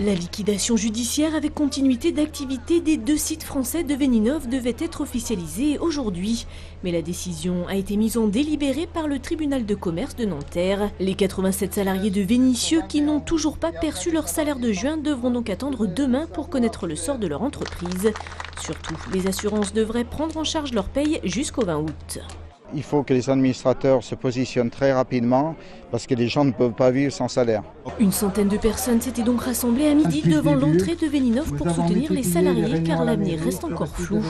La liquidation judiciaire avec continuité d'activité des 2 sites français de Veninov devait être officialisée aujourd'hui. Mais la décision a été mise en délibéré par le tribunal de commerce de Nanterre. Les 87 salariés de Vénissieux qui n'ont toujours pas perçu leur salaire de juin devront donc attendre demain pour connaître le sort de leur entreprise. Surtout, les assurances devraient prendre en charge leur paye jusqu'au 20 août. Il faut que les administrateurs se positionnent très rapidement parce que les gens ne peuvent pas vivre sans salaire. Une centaine de personnes s'étaient donc rassemblées à midi devant l'entrée de Veninov pour soutenir les salariés car l'avenir reste encore flou.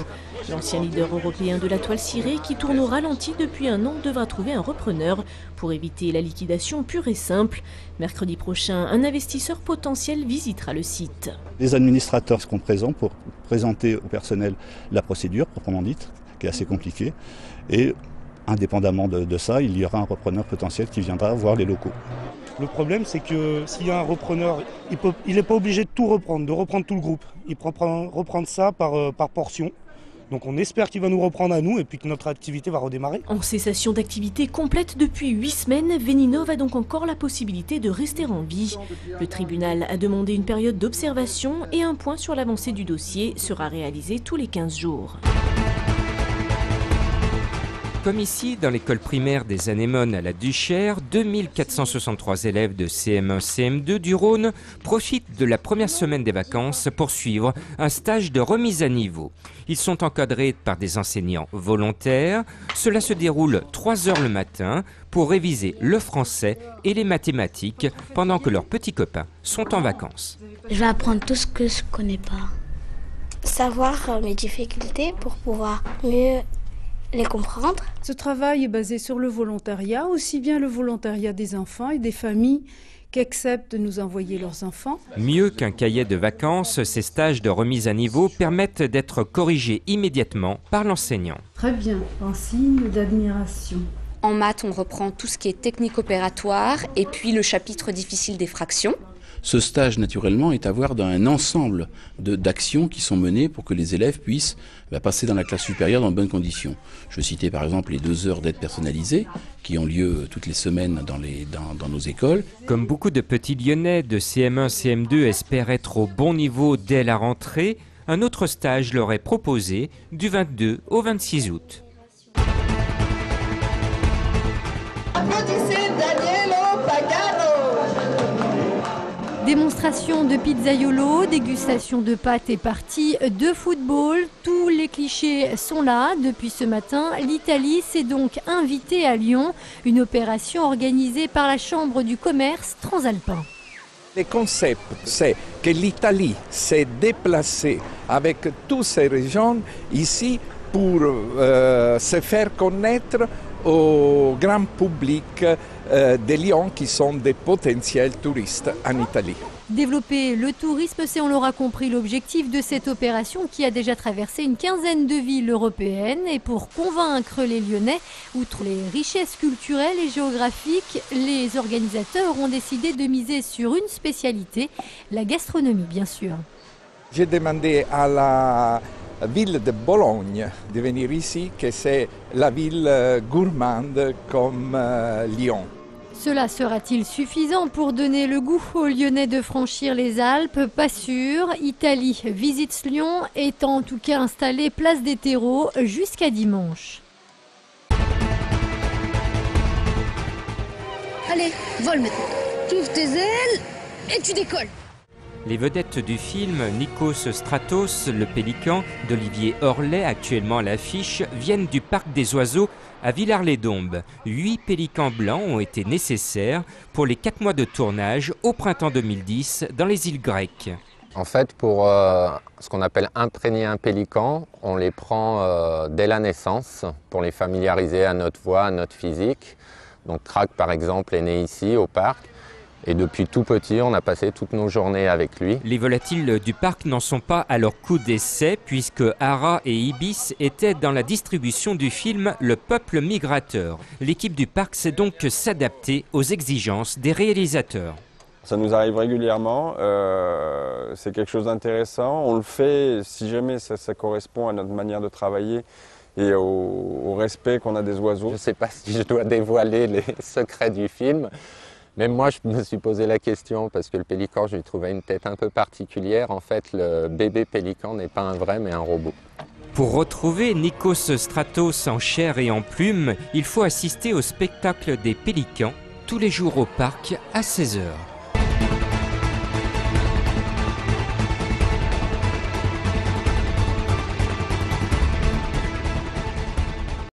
L'ancien leader européen de la toile cirée qui tourne au ralenti depuis un an devra trouver un repreneur pour éviter la liquidation pure et simple. Mercredi prochain, un investisseur potentiel visitera le site. Les administrateurs seront présents pour présenter au personnel la procédure proprement dite, qui est assez compliquée. Et indépendamment de ça, il y aura un repreneur potentiel qui viendra voir les locaux. Le problème, c'est que s'il y a un repreneur, il n'est pas obligé de tout reprendre, de reprendre tout le groupe. Il peut reprendre ça par portion. Donc on espère qu'il va nous reprendre à nous et puis que notre activité va redémarrer. En cessation d'activité complète depuis 8 semaines, Veninov a donc encore la possibilité de rester en vie. Le tribunal a demandé une période d'observation et un point sur l'avancée du dossier sera réalisé tous les 15 jours. Comme ici, dans l'école primaire des Anémones à la Duchère, 2463 élèves de CM1, CM2 du Rhône profitent de la première semaine des vacances pour suivre un stage de remise à niveau. Ils sont encadrés par des enseignants volontaires. Cela se déroule 3 heures le matin pour réviser le français et les mathématiques pendant que leurs petits copains sont en vacances. Je vais apprendre tout ce que je ne connais pas. Savoir mes difficultés pour pouvoir mieux les comprendre. Ce travail est basé sur le volontariat, aussi bien le volontariat des enfants et des familles qui acceptent de nous envoyer leurs enfants. Mieux qu'un cahier de vacances, ces stages de remise à niveau permettent d'être corrigés immédiatement par l'enseignant. Très bien, en signe d'admiration. En maths, on reprend tout ce qui est technique opératoire et puis le chapitre difficile des fractions. Ce stage, naturellement, est à voir dans un ensemble d'actions qui sont menées pour que les élèves puissent passer dans la classe supérieure dans de bonnes conditions. Je citais par exemple les 2 heures d'aide personnalisée qui ont lieu toutes les semaines dans nos écoles. Comme beaucoup de petits Lyonnais de CM1, CM2 espèrent être au bon niveau dès la rentrée, un autre stage leur est proposé du 22 au 26 août. Démonstration de pizzaiolo, dégustation de pâtes et parties de football. Tous les clichés sont là. Depuis ce matin, l'Italie s'est donc invitée à Lyon. Une opération organisée par la Chambre du commerce transalpin. Le concept, c'est que l'Italie s'est déplacée avec toutes ces régions ici pour se faire connaître au grand public de Lyon qui sont des potentiels touristes en Italie. Développer le tourisme, c'est, on l'aura compris, l'objectif de cette opération qui a déjà traversé une quinzaine de villes européennes. Et pour convaincre les Lyonnais, outre les richesses culturelles et géographiques, les organisateurs ont décidé de miser sur une spécialité, la gastronomie bien sûr. J'ai demandé à la ville de Bologne de venir ici, que c'est la ville gourmande comme Lyon. Cela sera-t-il suffisant pour donner le goût aux Lyonnais de franchir les Alpes? Pas sûr. Italie visite Lyon, étant en tout cas installée place des terreaux jusqu'à dimanche. Allez, vole maintenant. Tu ouvres tes ailes et tu décolles. Les vedettes du film, Nikos Stratos, le pélican, d'Olivier Orlet, actuellement à l'affiche, viennent du parc des oiseaux à Villars-les-Dombes. 8 pélicans blancs ont été nécessaires pour les 4 mois de tournage au printemps 2010 dans les îles grecques. En fait, pour ce qu'on appelle imprégner un pélican, on les prend dès la naissance pour les familiariser à notre voix, à notre physique. Donc Crac, par exemple, est né ici au parc. Et depuis tout petit, on a passé toutes nos journées avec lui. Les volatiles du parc n'en sont pas à leur coup d'essai, puisque Hara et Ibis étaient dans la distribution du film Le Peuple Migrateur. L'équipe du parc sait donc s'adapter aux exigences des réalisateurs. Ça nous arrive régulièrement, c'est quelque chose d'intéressant. On le fait si jamais ça correspond à notre manière de travailler et au respect qu'on a des oiseaux. Je ne sais pas si je dois dévoiler les secrets du film. Même moi, je me suis posé la question parce que le pélican, je lui trouvais une tête un peu particulière. En fait, le bébé pélican n'est pas un vrai, mais un robot. Pour retrouver Nikos Stratos en chair et en plume, il faut assister au spectacle des pélicans tous les jours au parc à 16 h.